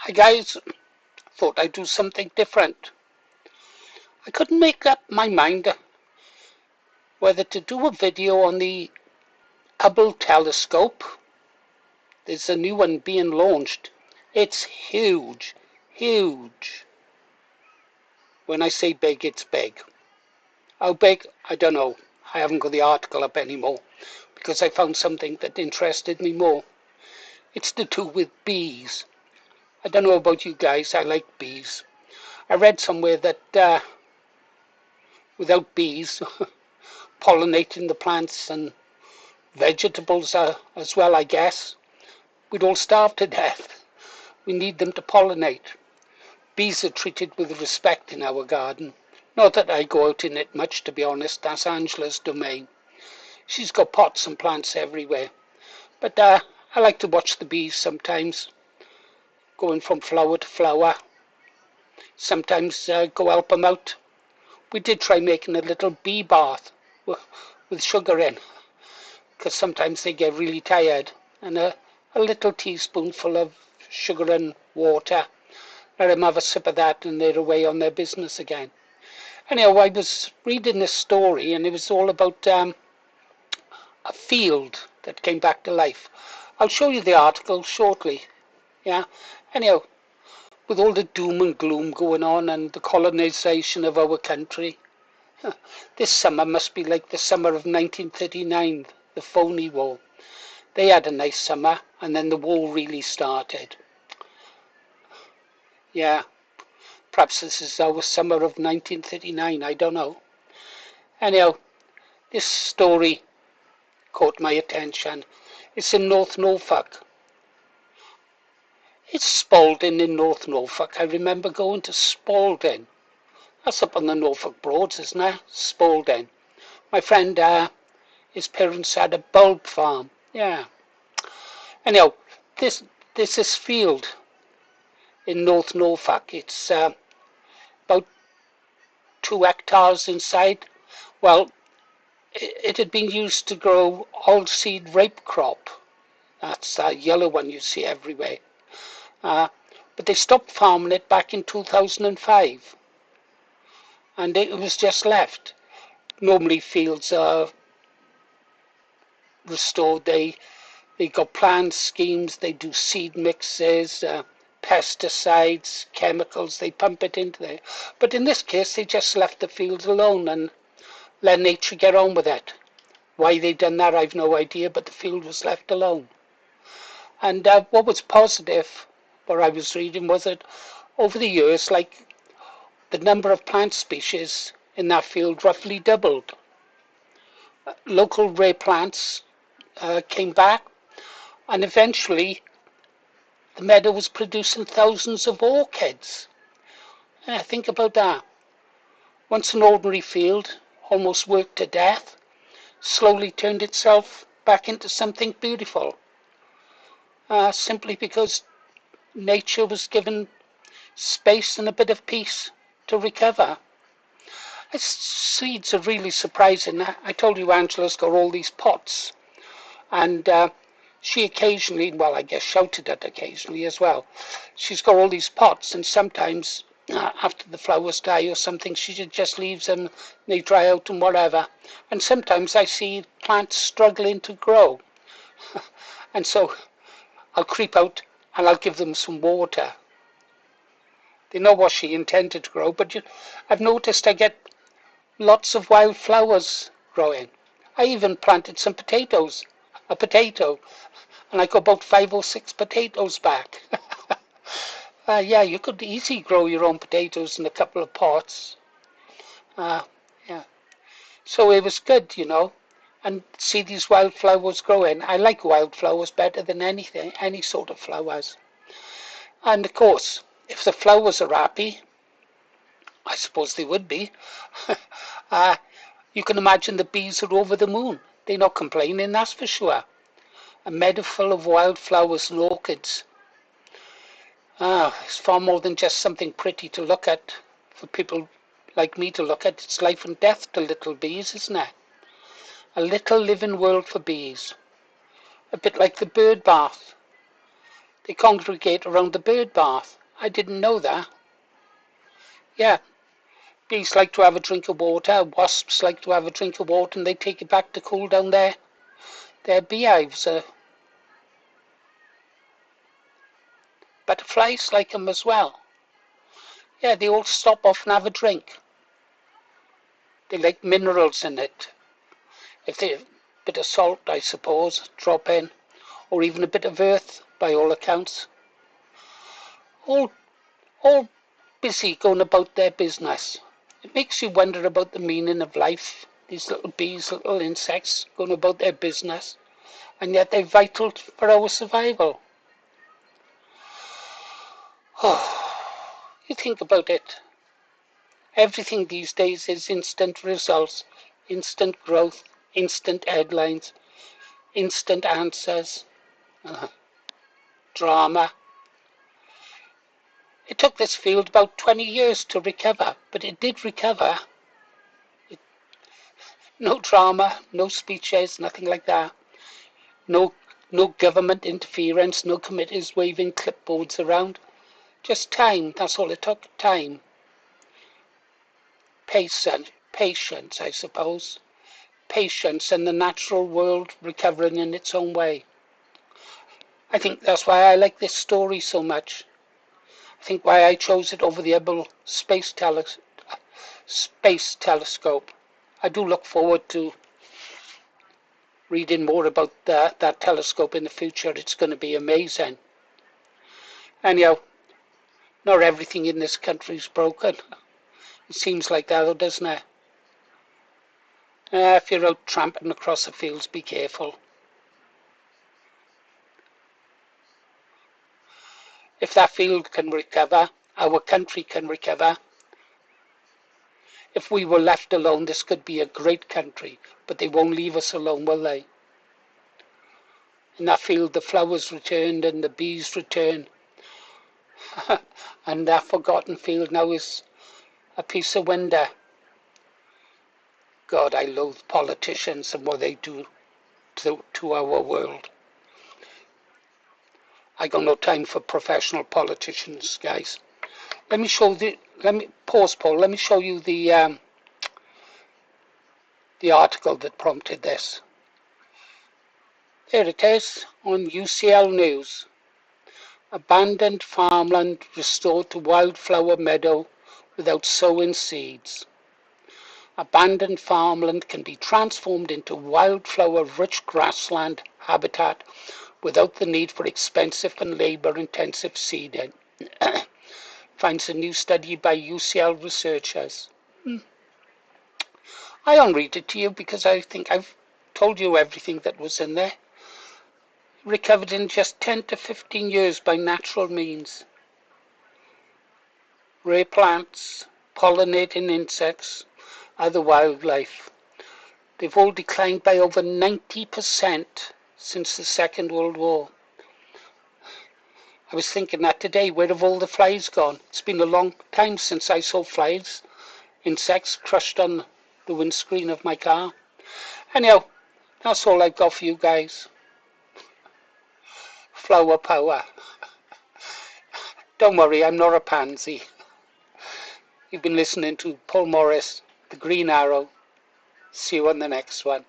Hi guys, thought I'd do something different. I couldn't make up my mind whether to do a video on the Hubble telescope. There's a new one being launched. It's huge, huge. When I say big, it's big. How big? I don't know. I haven't got the article up anymore because I found something that interested me more. It's to do with bees. I don't know about you guys, I like bees. I read somewhere that without bees pollinating the plants and vegetables as well, I guess, we'd all starve to death. We need them to pollinate. Bees are treated with respect in our garden. Not that I go out in it much, to be honest. That's Angela's domain. She's got pots and plants everywhere. But I like to watch the bees sometimes, going from flower to flower. Sometimes go help them out. We did try making a little bee bath with sugar in, because sometimes they get really tired, and a little teaspoonful of sugar and water. Let them have a sip of that and they're away on their business again. Anyhow, I was reading this story and it was all about a field that came back to life. I'll show you the article shortly. Yeah. Anyhow, with all the doom and gloom going on and the colonization of our country, this summer must be like the summer of 1939, the phony war. They had a nice summer and then the war really started. Yeah, perhaps this is our summer of 1939, I don't know. Anyhow, this story caught my attention. It's in North Norfolk. It's Spalding in North Norfolk. I remember going to Spalding. That's up on the Norfolk Broads, isn't it? Spalding. My friend, his parents had a bulb farm. Yeah. Anyhow, this field in North Norfolk. It's about 2 hectares inside. Well, it had been used to grow all-seed rape crop. That's that yellow one you see everywhere. But they stopped farming it back in 2005. And it was just left. Normally fields are restored. They got plan schemes. They do seed mixes, pesticides, chemicals. They pump it into there. But in this case, they just left the fields alone and let nature get on with it. Why they done that, I've no idea, but the field was left alone. And what was positive, what I was reading, was that over the years, like, the number of plant species in that field roughly doubled. Local rare plants came back, and eventually the meadow was producing thousands of orchids. Think about that. Once an ordinary field, almost worked to death, slowly turned itself back into something beautiful. Simply because nature was given space and a bit of peace to recover. Seeds are really surprising. I told you Angela's got all these pots, and she occasionally, well, I guess shouted at occasionally as well. She's got all these pots, and sometimes after the flowers die or something, she just leaves them, they dry out and whatever. And sometimes I see plants struggling to grow. And so I'll creep out and I'll give them some water. They know what she intended to grow, but I've noticed I get lots of wildflowers growing. I even planted some potatoes, a potato, and I got about 5 or 6 potatoes back. Yeah, you could easily grow your own potatoes in a couple of pots. Yeah. So it was good, and see these wildflowers growing. I like wildflowers better than anything, any sort of flowers. And of course, if the flowers are happy, I suppose they would be. You can imagine the bees are over the moon. They're not complaining, that's for sure. A meadow full of wildflowers and orchids. It's far more than just something pretty to look at for people like me to look at. It's life and death to little bees, isn't it? A little living world for bees. A bit like the bird bath. They congregate around the bird bath. I didn't know that. Yeah, bees like to have a drink of water, wasps like to have a drink of water, and they take it back to cool down their beehives. Butterflies like them as well. Yeah, they all stop off and have a drink. They like minerals in it. If they a bit of salt, I suppose, drop in, or even a bit of earth, by all accounts. All, all busy going about their business. It makes you wonder about the meaning of life. These little bees, little insects, going about their business, and yet they're vital for our survival. Oh, you think about it. Everything these days is instant results, instant growth, instant headlines, instant answers, drama. It took this field about 20 years to recover, but it did recover. No drama, no speeches, nothing like that. No, no government interference, no committees waving clipboards around. Just time, that's all it took, time. Patience, I suppose. Patience and the natural world recovering in its own way. I think that's why I like this story so much. I think why I chose it over the Hubble Space Telescope. I do look forward to reading more about that telescope in the future. It's going to be amazing. Anyhow, not everything in this country is broken. It seems like that, though, doesn't it? If you're out tramping across the fields, be careful. If that field can recover, our country can recover. If we were left alone, this could be a great country, but they won't leave us alone, will they? In that field, the flowers returned and the bees returned. And that forgotten field now is a piece of wonder. God, I loathe politicians and what they do to our world. I got no time for professional politicians, guys. Let me pause, Paul. Let me show you the article that prompted this. There it is on UCL News. Abandoned farmland restored to wildflower meadow without sowing seeds. Abandoned farmland can be transformed into wildflower-rich grassland habitat without the need for expensive and labor-intensive seeding, finds a new study by UCL researchers. I won't read it to you because I think I've told you everything that was in there. Recovered in just 10 to 15 years by natural means. Rare plants, pollinating insects, other wildlife. They've all declined by over 90% since the Second World War. I was thinking that today, where have all the flies gone? It's been a long time since I saw flies, insects crushed on the windscreen of my car. Anyhow, that's all I've got for you guys. Flower power. Don't worry, I'm not a pansy. You've been listening to Paul Morris, The Green Arrow. See you on the next one.